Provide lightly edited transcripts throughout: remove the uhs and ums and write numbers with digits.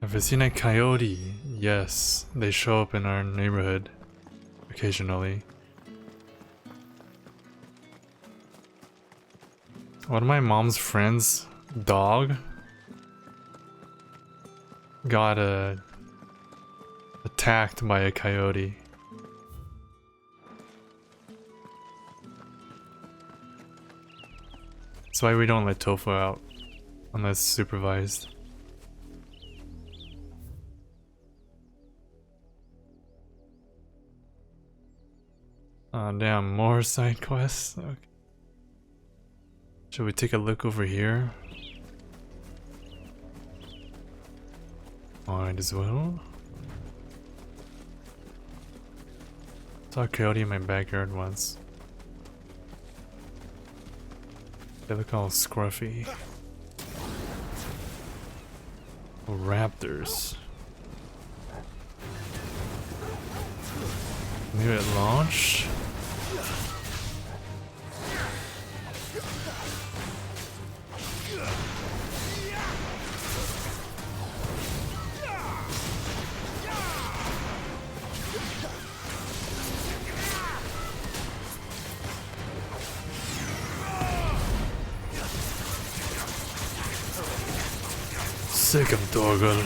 Have I seen a coyote? Yes, they show up in our neighborhood occasionally. One of my mom's friends' dog got attacked by a coyote. That's why we don't let tofu out unless supervised. Oh damn, more side quests? Okay. Should we take a look over here? Might as well. Saw a coyote in my backyard once. They look all scruffy. Oh, raptors. Maybe it launched? Sick of Doggle.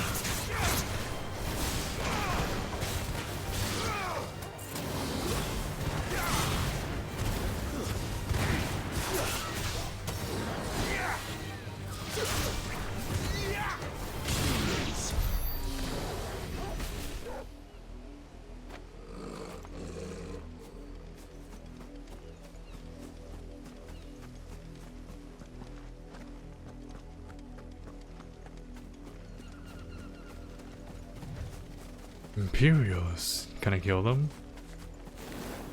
Imperials. Can I kill them?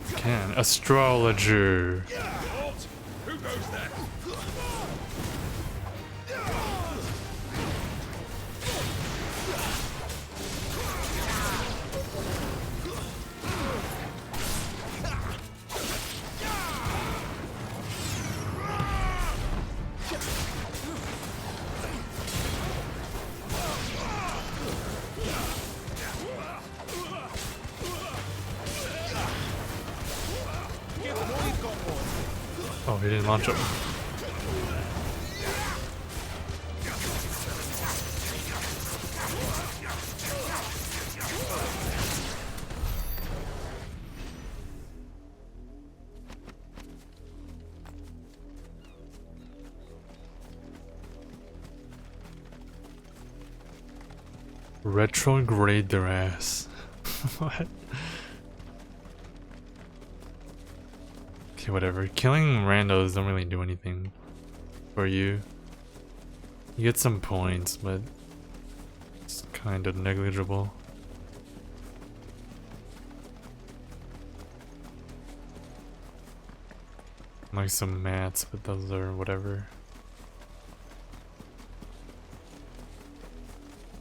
I can. Astrologer. Who goes there? Oh, he didn't launch him. Retrograde their ass. What? Okay, whatever. Killing randos don't really do anything for you. You get some points, but it's kind of negligible. Like some mats, but those are whatever.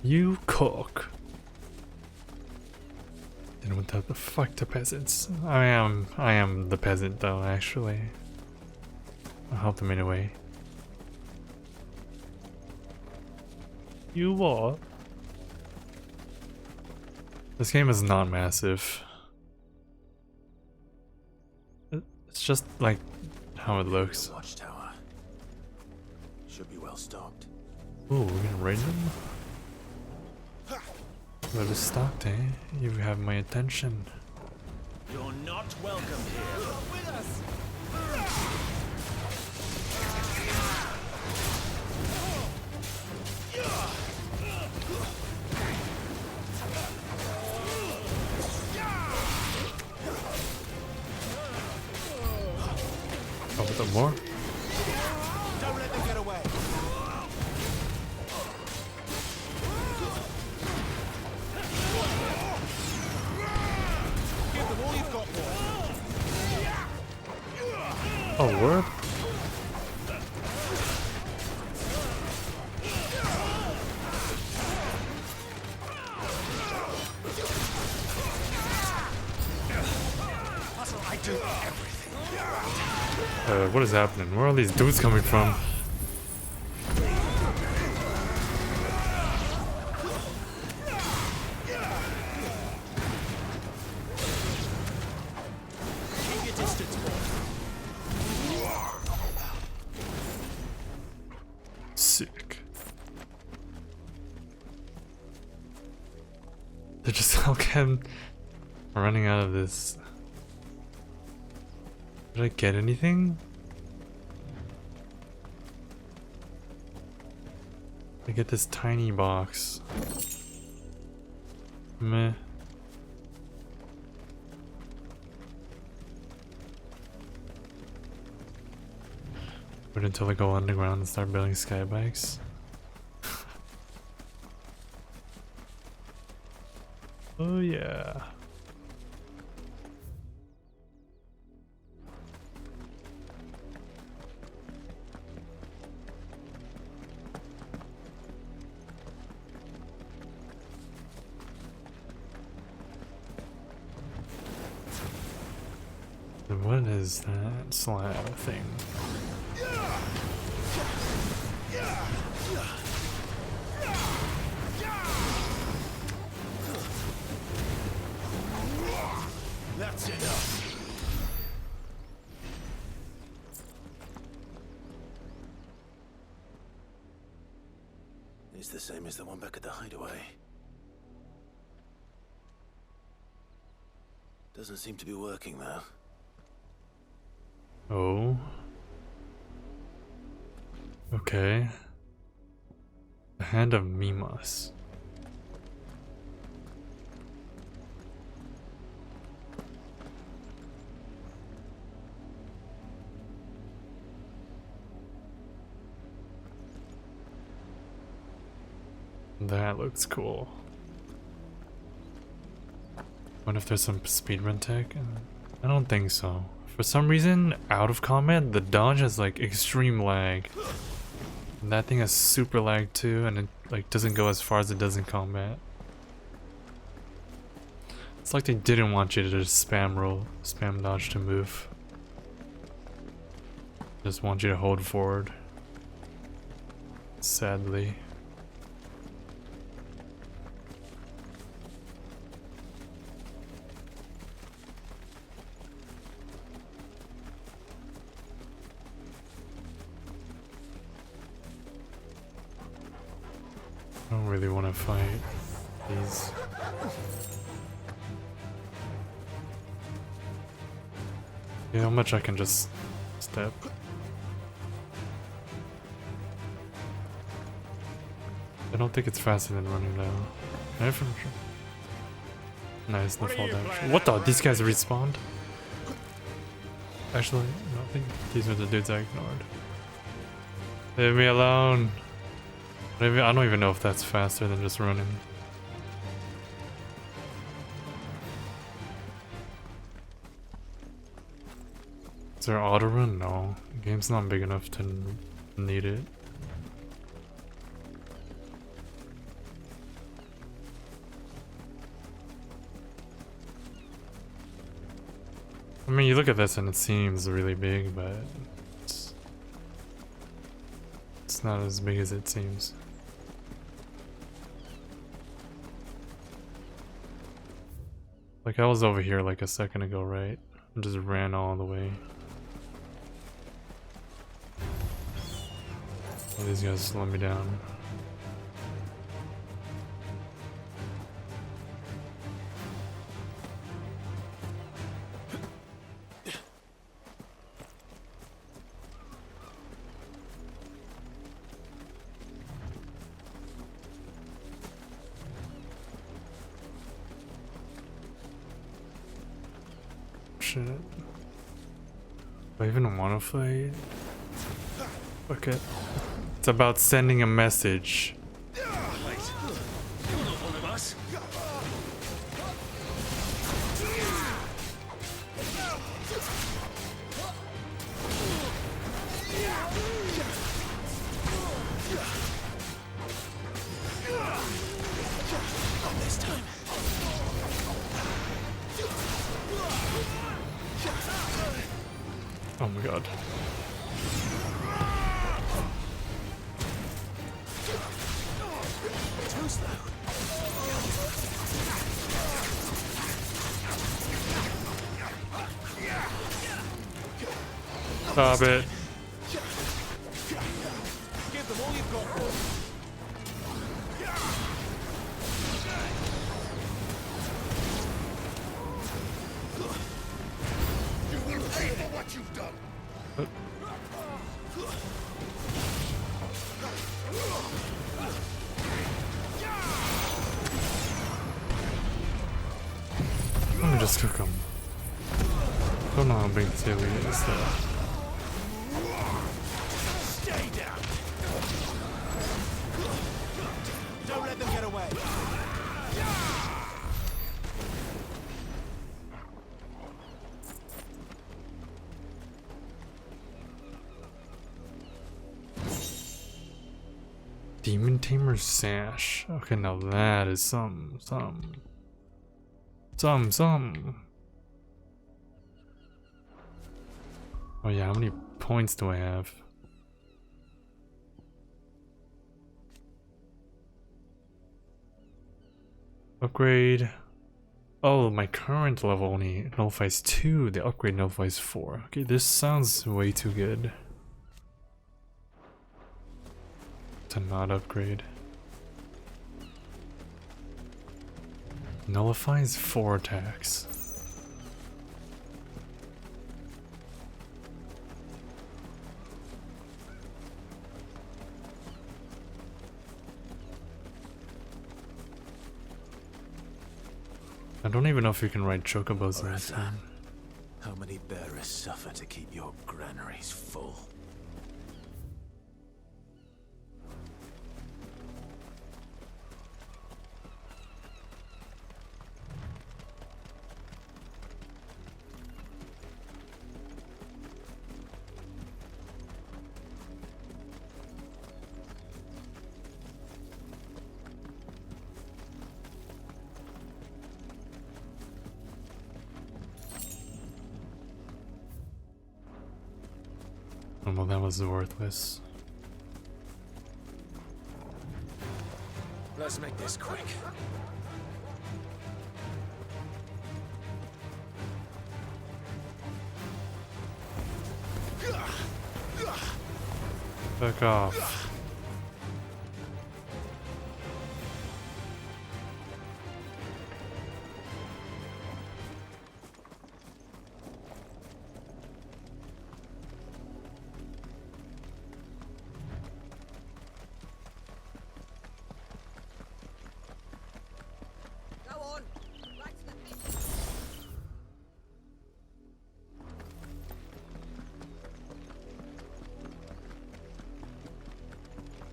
You cook. Then what the fuck to peasants? I am the peasant though, actually. I'll help them anyway. You what? This game is not massive. It's just like how it looks. Watchtower should be well stocked. Ooh, we're gonna raid them? Well, it's stocked, eh? You have my attention. You're not welcome here. With us. Oh, with them more? Don't let them get away. Give them all you've got, boy. Oh, word? I do everything. What is happening? Where are all these dudes coming from? They're just okay. I'm running out of this. Did I get anything? I get this tiny box. Meh. Wait until I go underground and start building sky bikes. Oh yeah. And what is that slab thing? That's enough. It's the same as the one back at the hideaway. Doesn't seem to be working though. Oh. Okay. The Hand of Mimas. That looks cool. Wonder if there's some speedrun tech? I don't think so. For some reason, out of combat, the dodge has like extreme lag. And that thing has super lag too, and it like doesn't go as far as it does in combat. It's like they didn't want you to just spam dodge to move. Just want you to hold forward. Sadly. I don't really want to fight these. Yeah, how much I can just step. I don't think it's faster than running now. Nice, the fall damage. What the? These guys respawned? Actually, no, I think these are the dudes I ignored. Leave me alone. Maybe I don't even know if that's faster than just running. Is there auto run? No. The game's not big enough to need it. I mean, you look at this and it seems really big, but it's not as big as it seems. Like I was over here like a second ago, right? I just ran all the way. Oh, these guys slow me down. Shit. Do I even want to fight? Fuck it. It's about sending a message. Wait, you're not one of us. Not this time. Oh my god. Too slow. Stop it. Give them all you've got. Let's cook him. Don't know how big Tilly is though. Stay down. Don't let them get away. Demon Tamer Sash. Okay, now that is some. Oh yeah, how many points do I have? Upgrade. Oh, my current level only nullifies 2. The upgrade nullifies 4. Okay, this sounds way too good to not upgrade. Nullifies 4 attacks. I don't even know if you can ride chocobos in this game. How many bearers suffer to keep your granaries full? Oh, well, that was worthless. Let's make this quick. Back off.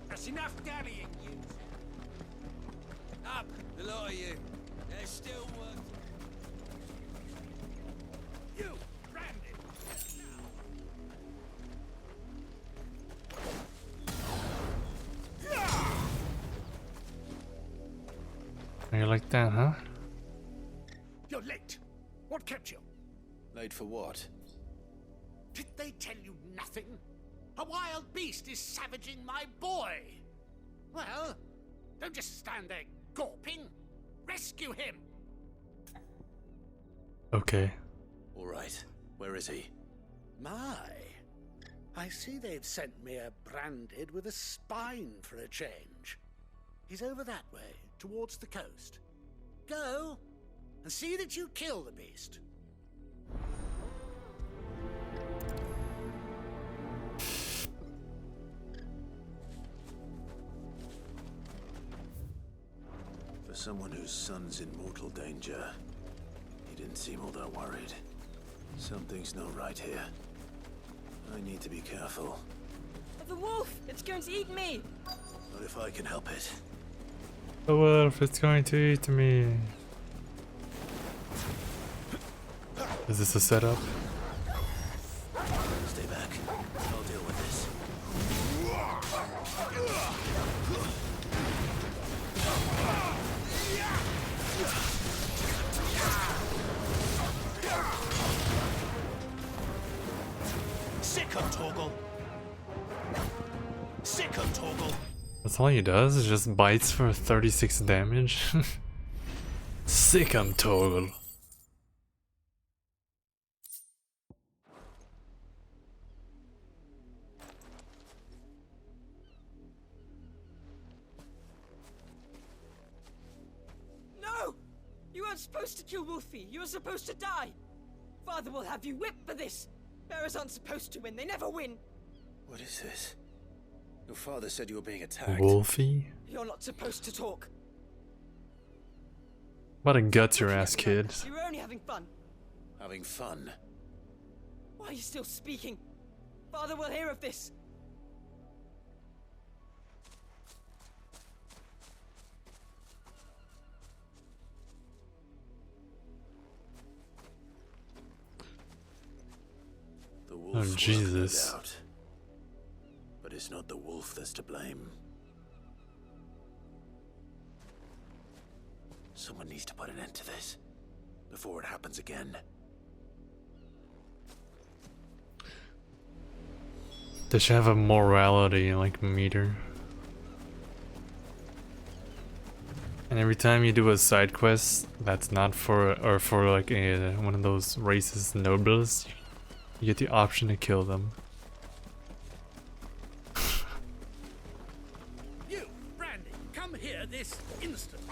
That's enough dallying, you. Up, the lot of you. There's still work. You, Brandon. Are you like that, huh? You're late. What kept you? Late for what? Did they tell you nothing? A wild beast is savaging my boy. Well, don't just stand there gawping. Rescue him. Okay. All right. Where is he? My. I see they've sent me a branded with a spine for a change. He's over that way, towards the coast. Go, and see that you kill the beast. For someone whose son's in mortal danger, he didn't seem all that worried. Something's not right here. I need to be careful. The wolf! It's going to eat me! Not if I can help it. The wolf is going to eat me. Is this a setup? Stay back. I'll deal with this. Sick of Torgal. Sick of Torgal. That's all he does, is just bites for 36 damage. Sick him, Toggle. No! You weren't supposed to kill Wolfie. You were supposed to die. Father will have you whipped for this. Bearers aren't supposed to win. They never win. What is this? Your father said you were being attacked. Wolfie? You're not supposed to talk. What a guts your ass, kid. You were only having fun. Having fun? Why are you still speaking? Father will hear of this. The wolf Oh, Jesus. no doubt. But it's not the wolf that's to blame. Someone needs to put an end to this before it happens again. They should have a morality like meter. And every time you do a side quest that's not for or for like a one of those racist nobles, you get the option to kill them. You, Brandy, come here this instant.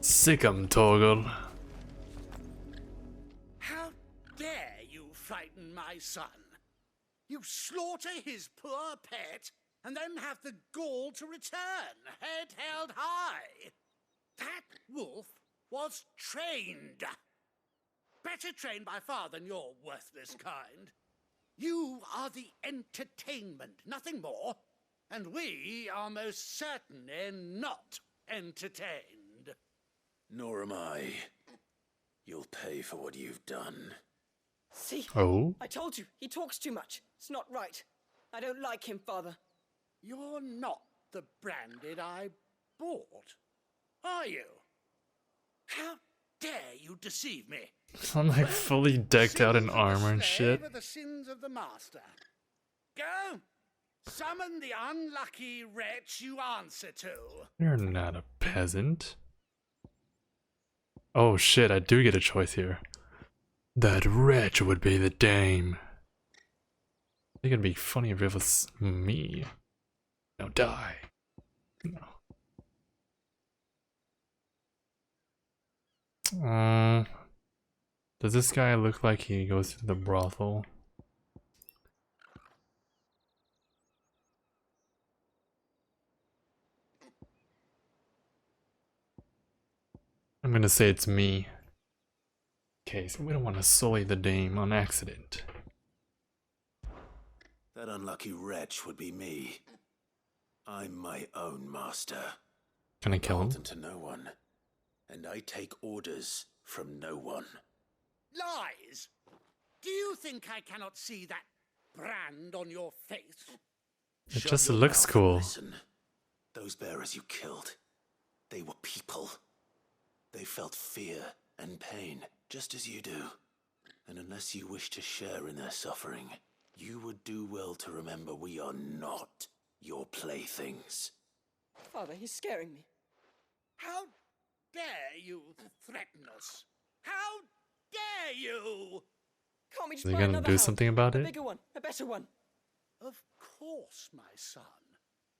Sick 'em, Torgal. How dare you frighten my son? You slaughter his poor pet and then have the gall to return, head held high. That wolf was trained. Better trained by far than your worthless kind. You are the entertainment, nothing more. And we are most certainly not entertained. Nor am I. You'll pay for what you've done. See? Oh? I told you, he talks too much. It's not right. I don't like him, Father. You're not the Branded I bought, are you? How dare you deceive me? I'm like fully decked out in Sins of the armor and slave shit. are the sins of the master. Go! Summon the unlucky wretch you answer to. You're not a peasant. Oh shit, I do get a choice here. That wretch would be the dame. I think it'd be funny if it was me. Now die. No. Does this guy look like he goes to the brothel? I'm gonna say it's me. Okay, so we don't want to sully the dame on accident. That unlucky wretch would be me. I'm my own master. Can I kill him? Beholden to no one. And I take orders from no one. Lies! Do you think I cannot see that brand on your face? It Shut just your looks mouth and cool. Listen. Those bearers you killed, they were people. They felt fear and pain, just as you do. And unless you wish to share in their suffering, you would do well to remember we are not your playthings. Father, he's scaring me. How dare you threaten us? How dare you? Can't we just Are you buy gonna another do hound? something about A it? bigger one, a better one. Of course, my son.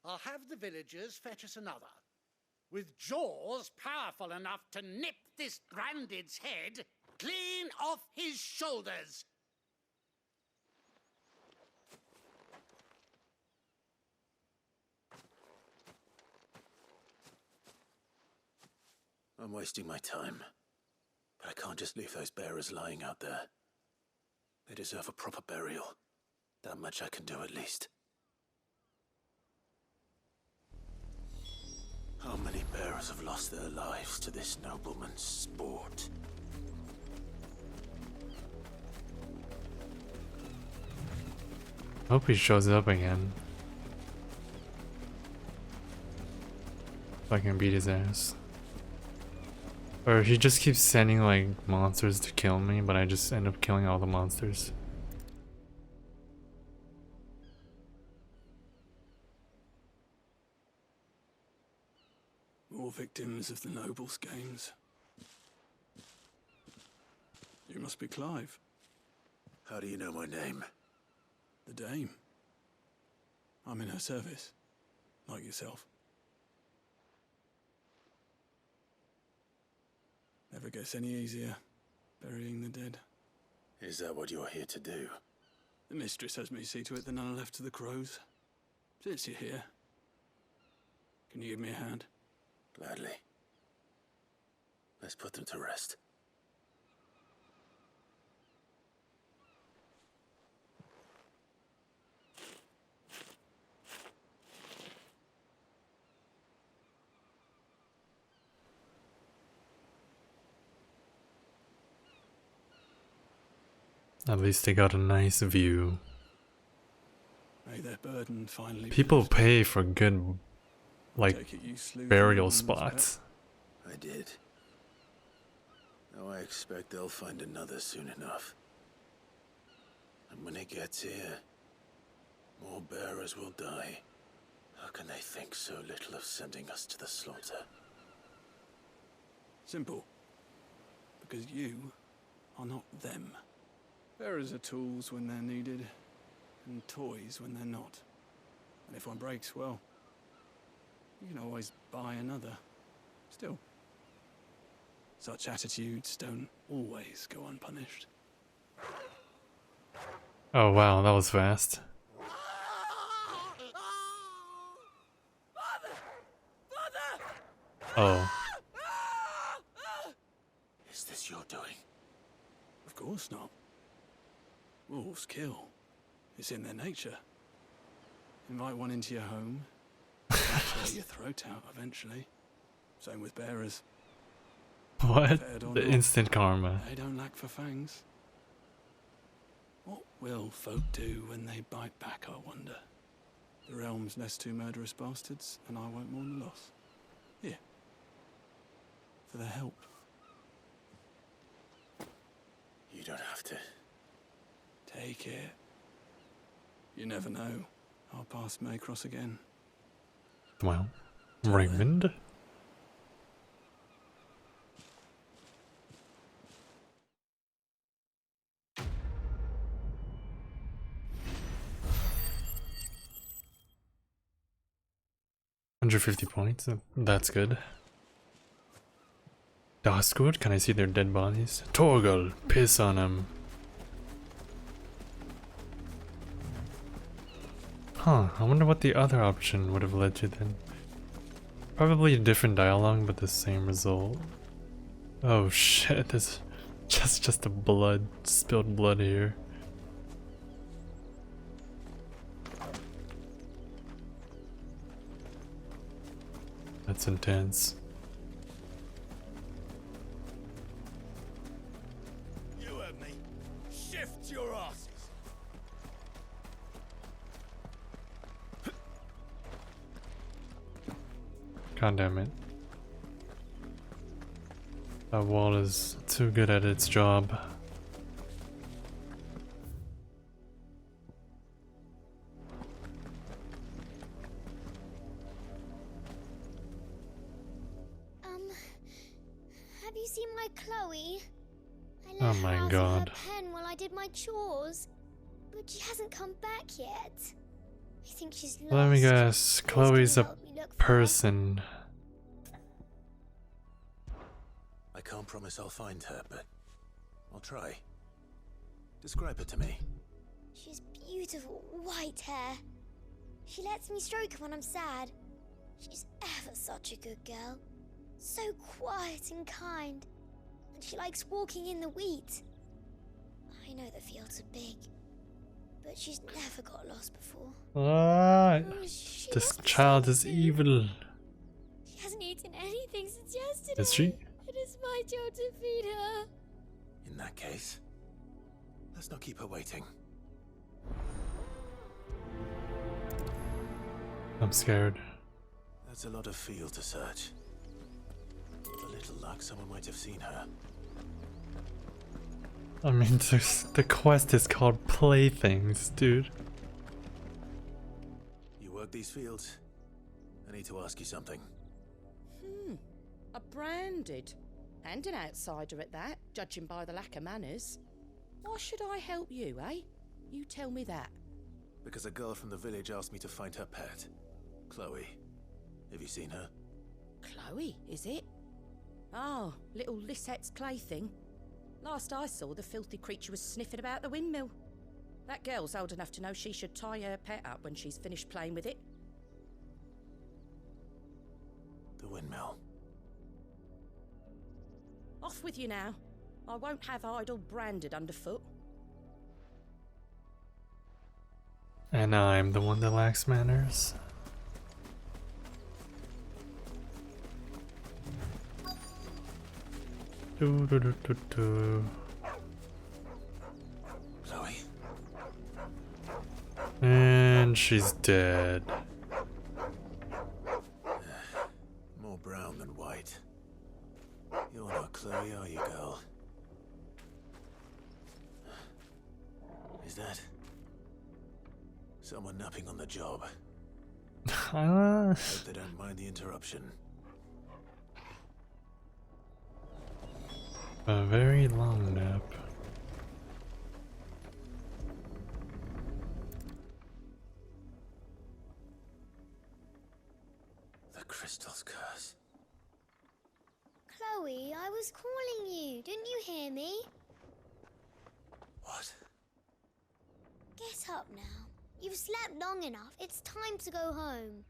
I'll have the villagers fetch us another. With jaws powerful enough to nip this Branded's head clean off his shoulders. I'm wasting my time. But I can't just leave those bearers lying out there. They deserve a proper burial. That much I can do at least. How many bearers have lost their lives to this nobleman's sport? Hope he shows up again. If I can beat his ass. Or he just keeps sending like monsters to kill me, but I just end up killing all the monsters. More victims of the nobles' games. You must be Clive, How do you know my name? the dame. I'm in her service, like yourself. Never gets any easier, burying the dead. Is that what you're here to do? The mistress has me see to it that none are left to the crows. Since you're here, can you give me a hand? Gladly. Let's put them to rest. At least they got a nice view. May their burden finally be People lifted. pay for good, like, Take it you slew the burial woman's spots. I did. Now I expect they'll find another soon enough. And when it gets here, more bearers will die. How can they think so little of sending us to the slaughter? pet. Simple. Because you are not them. Bearers are tools when they're needed, and toys when they're not. And if one breaks, well, you can always buy another. Still, such attitudes don't always go unpunished. Oh wow, that was fast. Oh, Is this your doing? Of course not. Wolves kill. It's in their nature. Invite one into your home, they'll tear your throat out eventually. Same with bearers. what? Fed or The not, instant karma. They don't lack for fangs. What will folk do when they bite back, I wonder? The realm's less two murderous bastards, and I won't mourn the loss. Here. For their help. You don't have to. Take it. You never know. Our paths may cross again. Well, Raymond? £150. That's good. Dosgood, can I see their dead bodies? Torgal, piss on him. Huh, I wonder what the other option would have led to then. Probably a different dialogue, but the same result. Oh shit, there's just a spilled blood here. That's intense. You heard me. Shift your asses. God damn it. That wall is too good at its job. Have you seen my Chloe? I Oh let her my out of God. her pen while I did my chores, but she hasn't come back yet. I think she's lost. Let me guess, Please Chloe's can a you help me look for her? person. I can't promise I'll find her, but I'll try. Describe her to me. She's beautiful white hair. She lets me stroke her when I'm sad. She's ever such a good girl. So quiet and kind. And she likes walking in the wheat. I know the fields are big, but she's never got lost before. Ah, Oh, she this must be child sad is too. evil. She hasn't eaten anything since yesterday. Is she? It is my job to feed her. In that case, let's not keep her waiting. I'm scared. That's a lot of field to search. With a little luck, someone might have seen her. I mean, the quest is called Playthings, dude. You work these fields? I need to ask you something. A branded. And an outsider at that, judging by the lack of manners. Why should I help you, eh? You tell me that. Because a girl from the village asked me to find her pet, Chloe. Have you seen her? Chloe, is it? Oh, little Lisette's plaything. Last I saw, the filthy creature was sniffing about the windmill. That girl's old enough to know she should tie her pet up when she's finished playing with it. The windmill. Off with you now. I won't have idle branded underfoot. And I'm the one that lacks manners. Do do do do do. Chloe? And she's dead. More brown than white. You're not Chloe, are you, girl? Is that someone napping on the job? Hope they don't mind the interruption. A very long nap. The crystal's curse. Chloe, I was calling you. Didn't you hear me? What? Get up now. You've slept long enough. It's time to go home.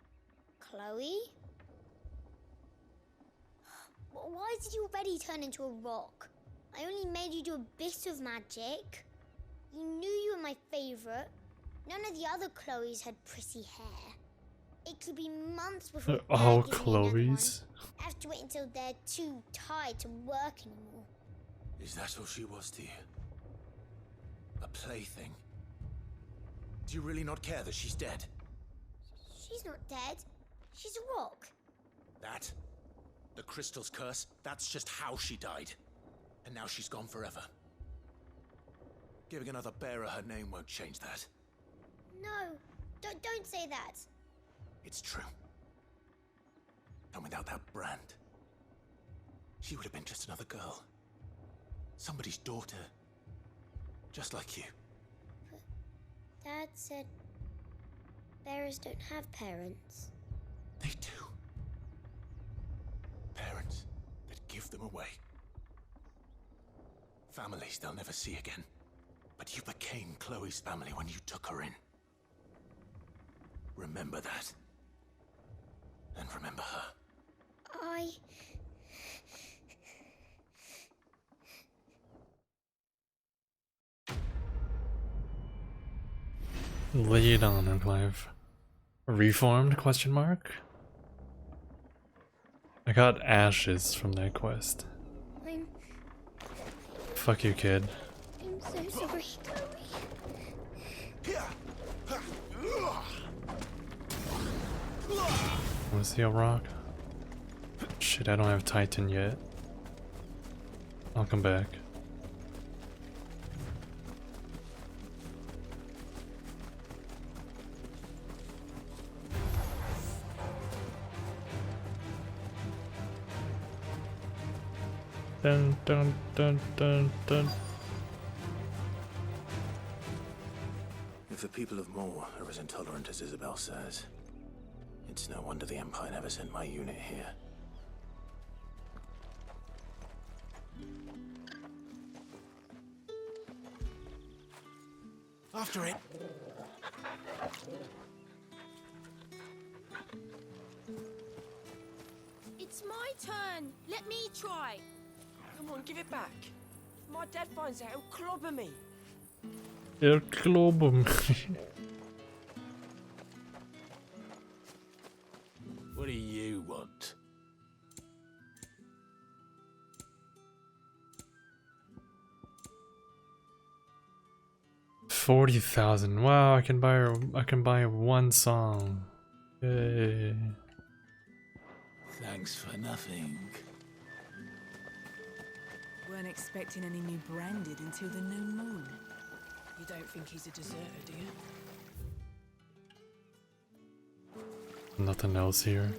Chloe? Why did you already turn into a rock? I only made you do a bit of magic. You knew you were my favorite. None of the other Chloes had pretty hair. It could be months before All Dad gives me another one. Chloes. I have to wait until they're too tired to work anymore. Is that all she was to you? A plaything? Do you really not care that she's dead? She's not dead. She's a rock. That? The crystal's curse? That's just how she died. And now she's gone forever. Giving another bearer her name won't change that. No, don't say that. It's true. And without that brand, she would have been just another girl. Somebody's daughter. Just like you. But Dad said bearers don't have parents. They do. Parents that give them away. Families they'll never see again. But you became Chloe's family when you took her in. Remember that. And remember her. Lead on, Clive. Reformed? Question mark. I got ashes from that quest. Fuck you, kid. I'm so sorry, Chloe. Wanna see a rock? Shit, I don't have Titan yet. I'll come back. Dun dun dun dun dun. If the people of Moor are as intolerant as Isabel says, it's no wonder the Empire never sent my unit here. After it! It's my turn. Let me try. Come on, give it back. If my dad finds out, he'll clobber me. Er klobben. What do you want? $40,000. Wow, I can buy one song. Yay. Thanks for nothing. Weren't expecting any new branded until the new moon. You don't think he's a deserter, do you? Nothing else here.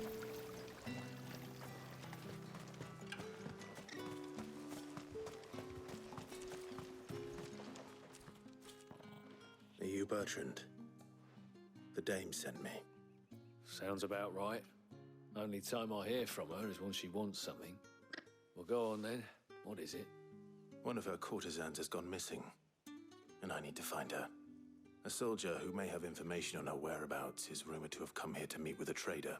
Are you Bertrand? The dame sent me. Sounds about right. Only time I hear from her is when she wants something. Well, go on then. What is it? One of her courtesans has gone missing, and I need to find her. A soldier who may have information on her whereabouts is rumored to have come here to meet with a trader.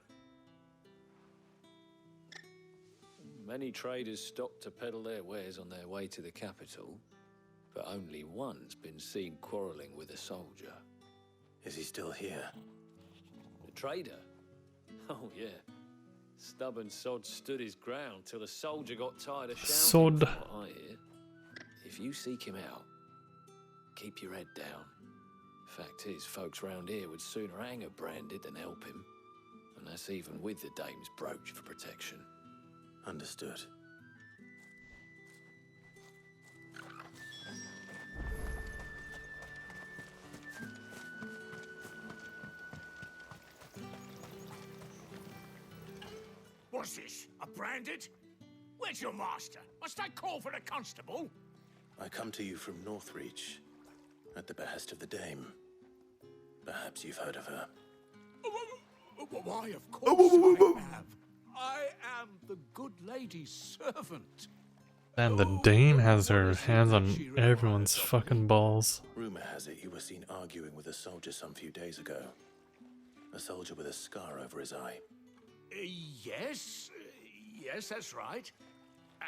Many traders stopped to peddle their wares on their way to the capital, but only one's been seen quarrelling with a soldier. Is he still here? The trader? Oh, yeah. Stubborn sod stood his ground till the soldier got tired of shouting. Sod. From what I hear. If you seek him out, keep your head down. Fact is, folks round here would sooner hang a branded than help him. And that's even with the dame's brooch for protection. Understood. What's this? A branded? Where's your master? Must I call for a constable? I come to you from Northreach, at the behest of the dame. Perhaps you've heard of her. Why, of course I have. I am the good lady's servant. And the dame has her hands on everyone's fucking balls. Rumor has it you were seen arguing with a soldier some few days ago. A soldier with a scar over his eye. Yes, that's right.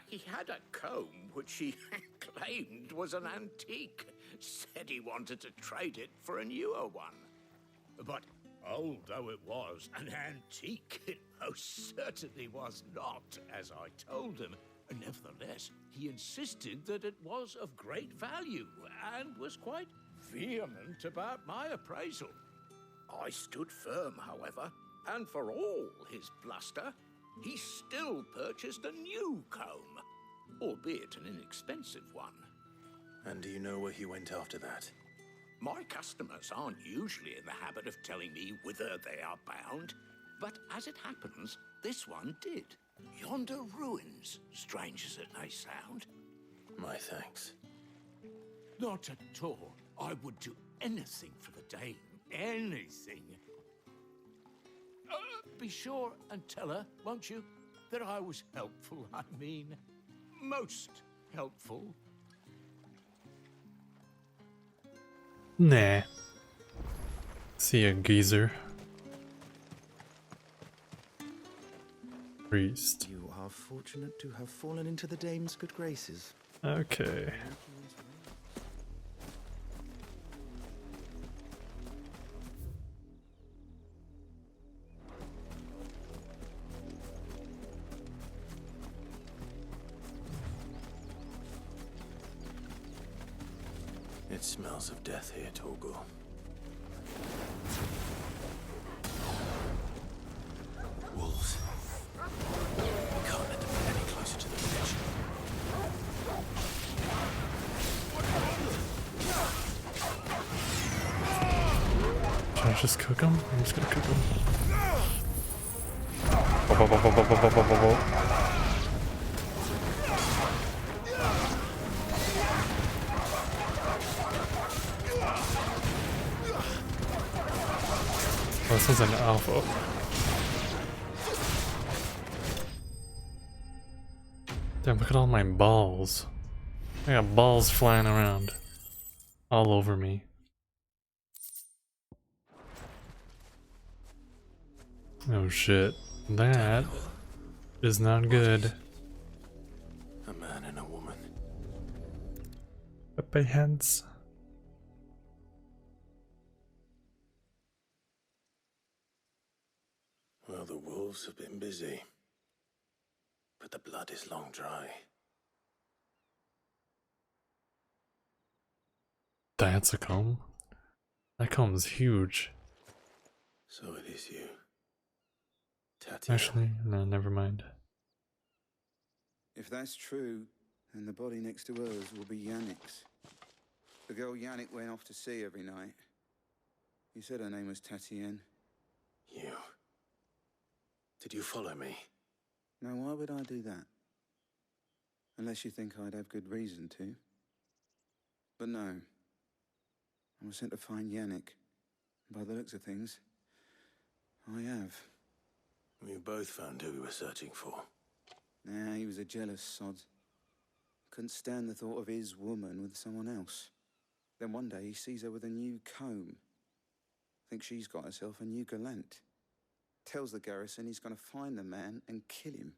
He had a comb which he claimed was an antique. Said he wanted to trade it for a newer one. But old though it was, an antique it most certainly was not, as I told him. Nevertheless, he insisted that it was of great value and was quite vehement about my appraisal. I stood firm, however, and for all his bluster, he still purchased a new comb, albeit an inexpensive one. And do you know where he went after that? My customers aren't usually in the habit of telling me whither they are bound, but as it happens, this one did. Yonder ruins, strange as it may sound. My thanks. Not at all. I would do anything for the dame. Anything. Be sure and tell her, won't you, that I was helpful, I mean, most helpful. Nah. See ya, geezer. Priest. You are fortunate to have fallen into the dame's good graces. Okay. It smells of death here, Torgor. Wolves. We can't let them get any closer to the village. Should I just cook them? I'm just gonna cook them. Oh, this is an alpha. Damn, look at all my balls. I got balls flying around. All over me. Oh shit. That is not good. A man and a woman. Pepe hands. Well, the wolves have been busy. But the blood is long dry. That's a comb? That comb's huge. So it is you. Tatiana. Actually, no, never mind. If that's true, then the body next to hers will be Yannick's. The girl Yannick went off to see every night. You said her name was Tatiana. You. Did you follow me? Now, why would I do that? Unless you think I'd have good reason to. But no. I was sent to find Yannick. By the looks of things, I have. We both found who we were searching for. Nah, he was a jealous sod. Couldn't stand the thought of his woman with someone else. Then one day he sees her with a new comb. Thinks she's got herself a new gallant. Tells the garrison he's going to find the man and kill him.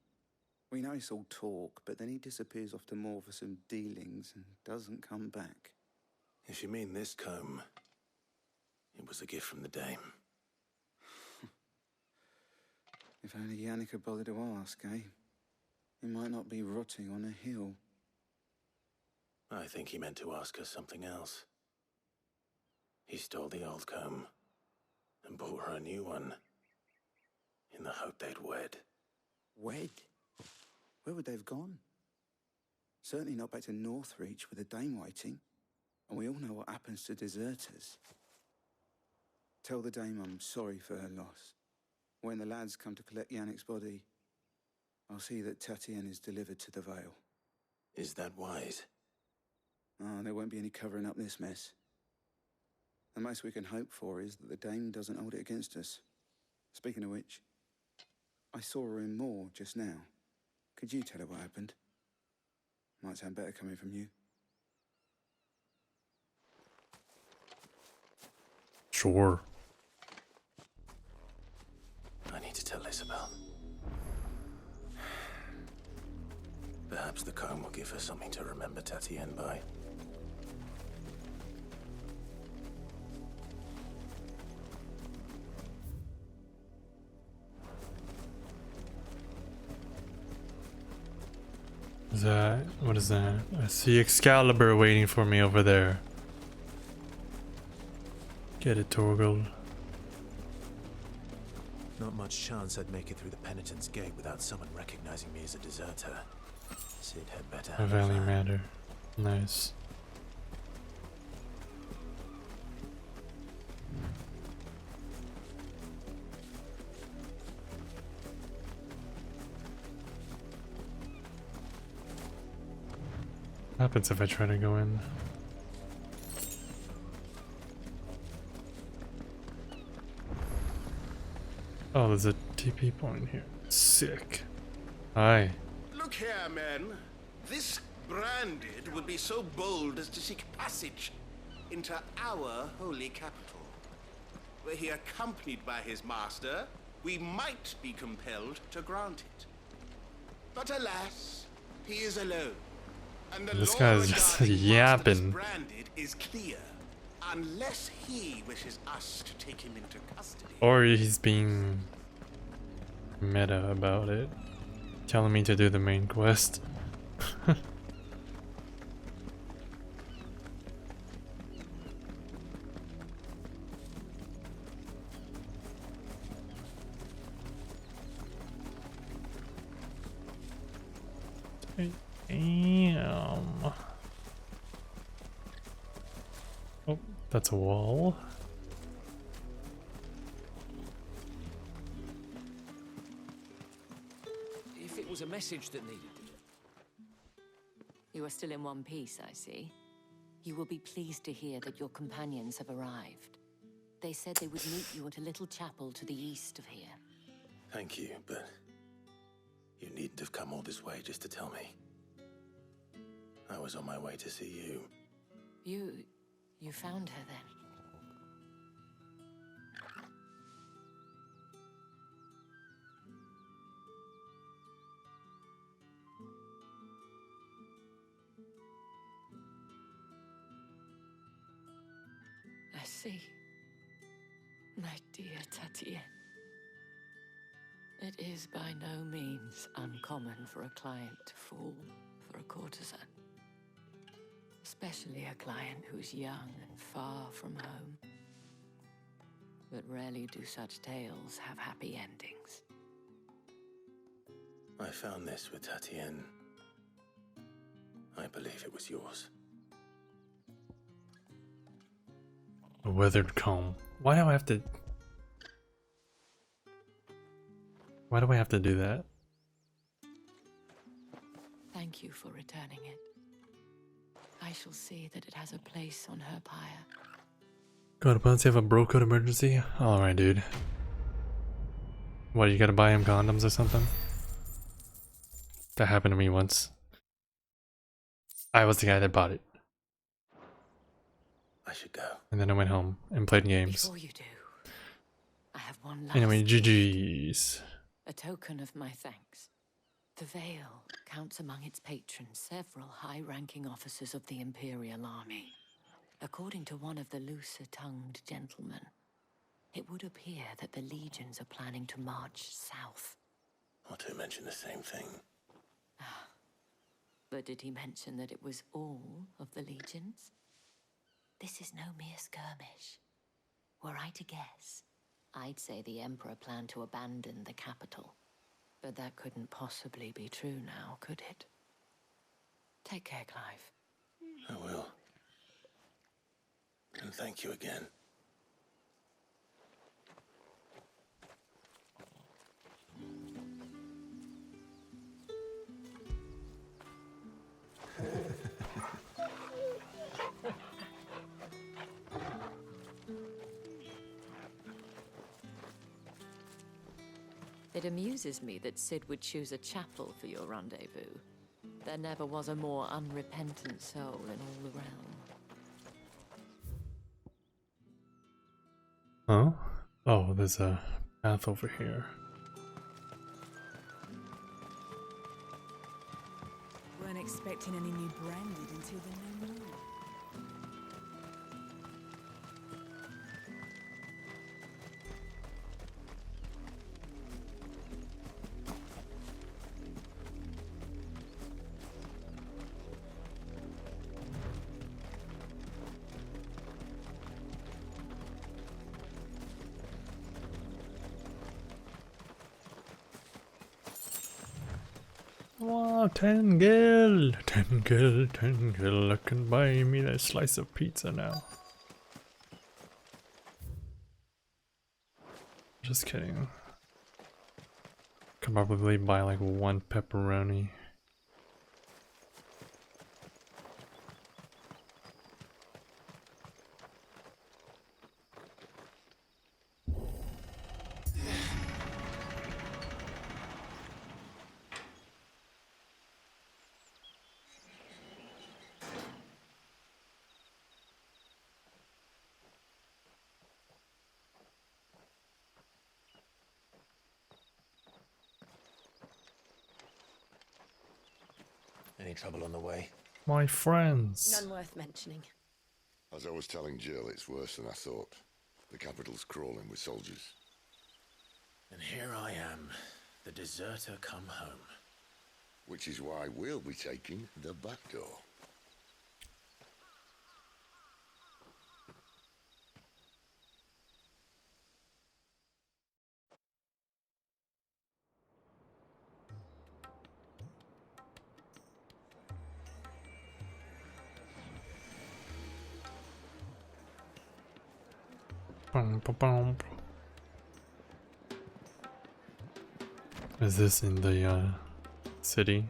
We know it's all talk, but then he disappears off to more for some dealings and doesn't come back. If you mean this comb, it was a gift from the dame. If only Yannick had bothered to ask, eh? He might not be rotting on a hill. I think he meant to ask her something else. He stole the old comb and bought her a new one in the hope they'd wed. Wed? Where would they have gone? Certainly not back to Northreach with a dame waiting. And we all know what happens to deserters. Tell the dame I'm sorry for her loss. When the lads come to collect Yannick's body, I'll see that Tatienne is delivered to the Vale. Is that wise? Ah, there won't be any covering up this mess. The most we can hope for is that the dame doesn't hold it against us. Speaking of which, I saw her in Moor just now. Could you tell her what happened? Might sound better coming from you. Sure. I need to tell Isabel. Perhaps the comb will give her something to remember Tatienne by. What is that? I see Excalibur waiting for me over there. Get it, Torgold. Not much chance I'd make it through the Penitent's Gate without someone recognizing me as a deserter. Sid had better A have Valley that. Matter. Nice. What happens if I try to go in? Oh, there's a TP point here. Sick. Hi. Look here, men. This branded would be so bold as to seek passage into our holy capital. Were he accompanied by his master, we might be compelled to grant it. But alas, he is alone. And the This law guy's just regarding yapping. Master Branded is clear, unless he wishes us to take him into custody. Or he's being meta about it. Telling me to do the main quest. Damn. Oh, that's a wall. If it was a message that needed... You are still in one piece, I see. You will be pleased to hear that your companions have arrived. They said they would meet you at a little chapel to the east of here. Thank you, but you needn't have come all this way just to tell me. I was on my way to see you. You found her then? I see. My dear Tatienne. It is by no means uncommon for a client to fall for a courtesan. Especially a client who's young and far from home. But rarely do such tales have happy endings. I found this with Tatienne. I believe it was yours. A weathered comb. Why do I have to... Why do I have to do that? Thank you for returning it. I shall see that it has a place on her pyre. God, opponents have a bro code emergency? Alright, dude. What, you gotta buy him condoms or something? That happened to me once. I was the guy that bought it. I should go. And then I went home and played games. Before you do, I have one last Anyway, GG's. a token of my thanks. The Vale counts among its patrons several high-ranking officers of the Imperial Army. According to one of the looser-tongued gentlemen, it would appear that the legions are planning to march south. Or to mention the same thing. But did he mention that it was all of the legions? This is no mere skirmish. Were I to guess, I'd say the Emperor planned to abandon the capital. But that couldn't possibly be true now, could it? Take care, Clive. I will. And thank you again. It amuses me that Sid would choose a chapel for your rendezvous. There never was a more unrepentant soul in all the realm. Huh? Oh, there's a path over here. Weren't expecting any new branded until the new moon. Wow, 10 gil! 10 gil, 10 gil. I can buy me a slice of pizza now. Just kidding. Could probably buy like one pepperoni. Any trouble on the way? My friends. None worth mentioning. As I was telling Jill, it's worse than I thought. The capital's crawling with soldiers. And here I am, the deserter come home. Which is why we'll be taking the back door. Bum, bum, bum. Is this in the city?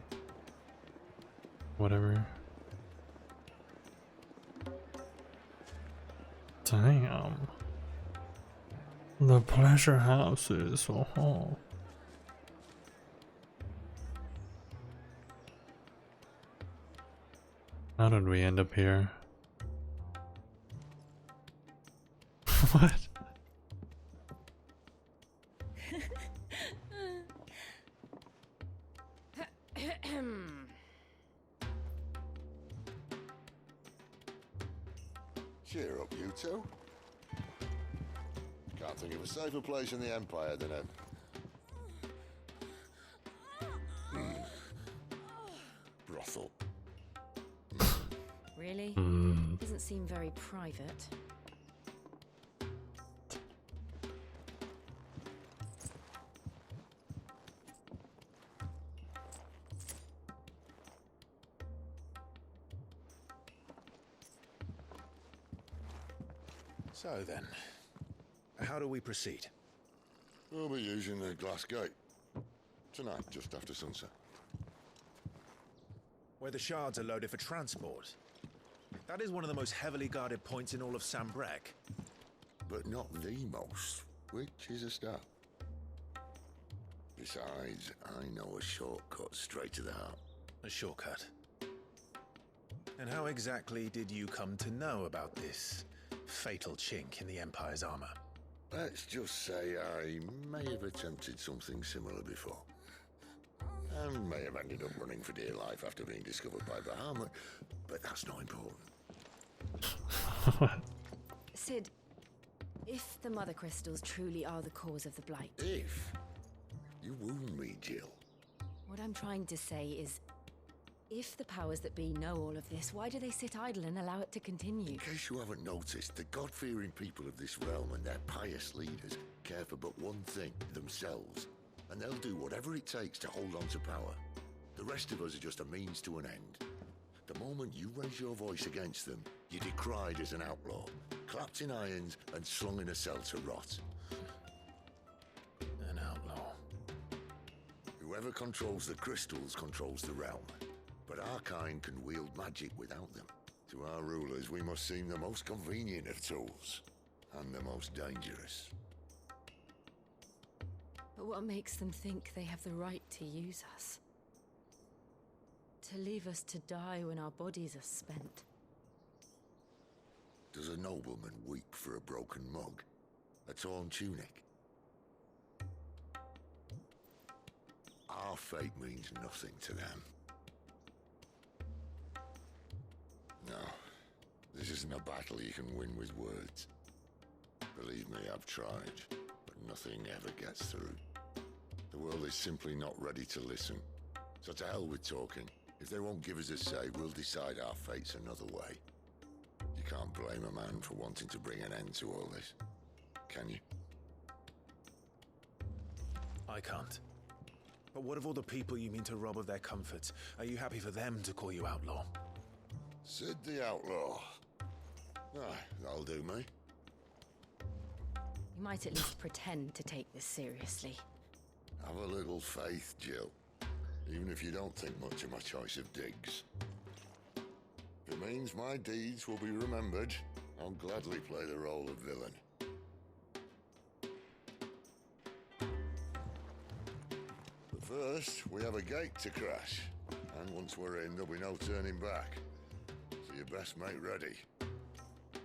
Whatever. Damn. The pleasure houses. Oh. How did we end up here? What? Cheer up, you two. Can't think of a safer place in the Empire than a... brothel. Really? Doesn't seem very private. So then, how do we proceed? We'll be using the glass gate. Tonight, just after sunset. Where the shards are loaded for transport. That is one of the most heavily guarded points in all of Sambrek. But not the most, which is a start. Besides, I know a shortcut straight to the heart. A shortcut? And how exactly did you come to know about this fatal chink in the Empire's armor? Let's just say I may have attempted something similar before. and may have ended up running for dear life after being discovered by Bahamut, but that's not important. Sid, if the Mother Crystals truly are the cause of the Blight... If? You wound me, Jill. What I'm trying to say is, if the powers that be know all of this, why do they sit idle and allow it to continue? In case you haven't noticed, the God-fearing people of this realm and their pious leaders care for but one thing, themselves. And they'll do whatever it takes to hold on to power. The rest of us are just a means to an end. The moment you raise your voice against them, you're decried as an outlaw, clapped in irons and slung in a cell to rot. An outlaw. Whoever controls the crystals controls the realm. But our kind can wield magic without them. To our rulers, we must seem the most convenient of tools, and the most dangerous. But what makes them think they have the right to use us? To leave us to die when our bodies are spent? Does a nobleman weep for a broken mug? A torn tunic? Our fate means nothing to them. No, this isn't a battle you can win with words. Believe me, I've tried, but nothing ever gets through. The world is simply not ready to listen. So to hell with talking. If they won't give us a say, we'll decide our fates another way. You can't blame a man for wanting to bring an end to all this, can you? I can't. But what of all the people you mean to rob of their comforts? Are you happy for them to call you outlaw? Sid the Outlaw. Ah, that'll do me. You might at least pretend to take this seriously. Have a little faith, Jill. Even if you don't think much of my choice of digs. If it means my deeds will be remembered, I'll gladly play the role of villain. But first, we have a gate to crash. And once we're in, there'll be no turning back. So you best make ready.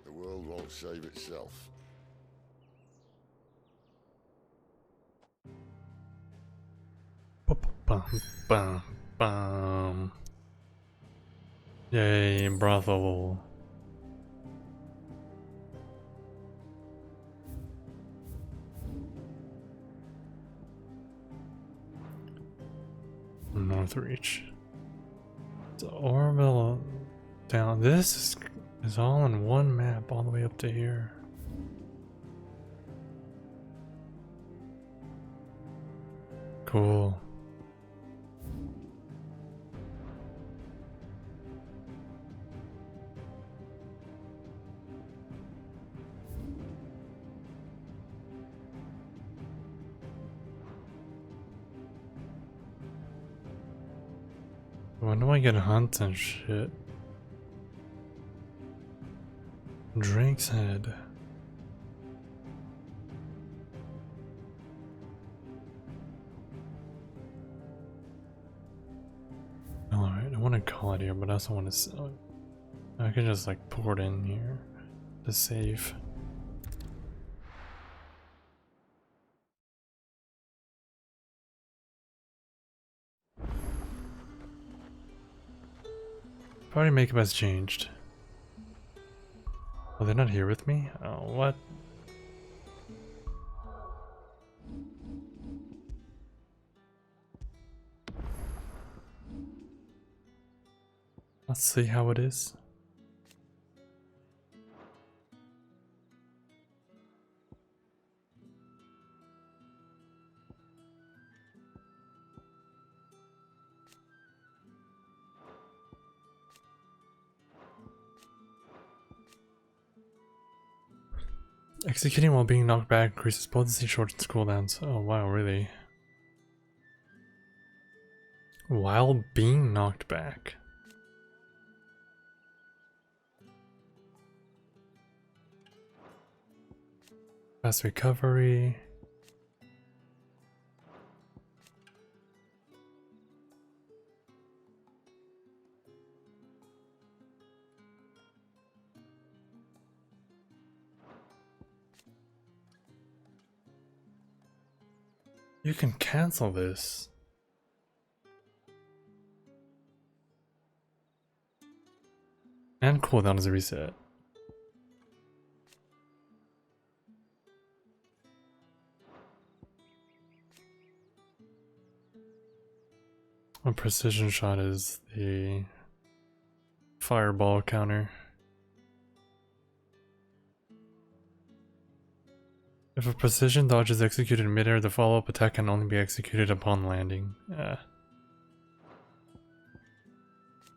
The world won't save itself. Bum, bum, bum. Yay, brothel. Northreach. The Orville down. This is all in one map, all the way up to here. Cool. When do I get hunts and shit? Drake's Head. Alright, I want to call it here, but I also want to sell it. I can just like pour it in here to save. Party makeup has changed. Oh, they're not here with me? Oh, what? Let's see how it is. Executing while being knocked back increases potency, shortens cooldowns. Oh wow, really? While being knocked back. Fast recovery. You can cancel this. And cooldown is a reset. A precision shot is the fireball counter. If a precision dodge is executed in midair, the follow-up attack can only be executed upon landing.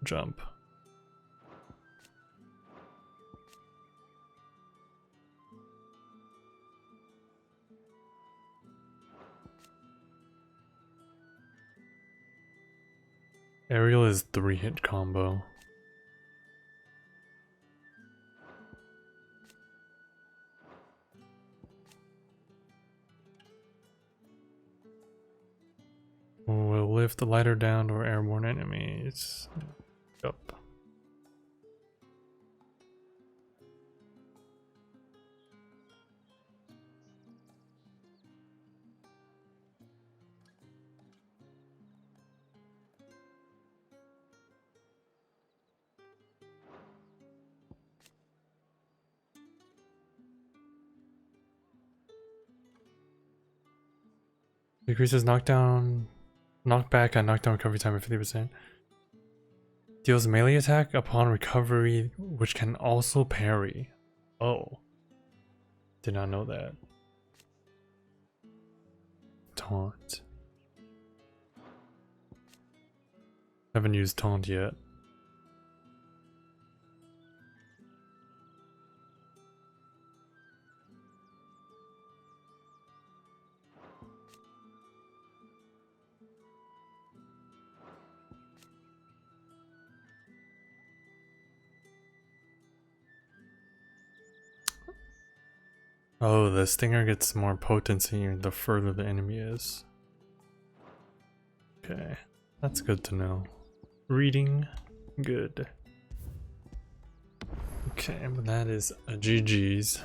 Jump. Aerial is 3-hit combo. Will lift the lighter down or airborne enemies. Up. Decreases knockback and knockdown recovery time by 50%. Deals melee attack upon recovery, which can also parry. Oh. Did not know that. Taunt. Haven't used taunt yet. Oh, the stinger gets more potency the further the enemy is. Okay, that's good to know. Reading, good. Okay, but that is a GG's.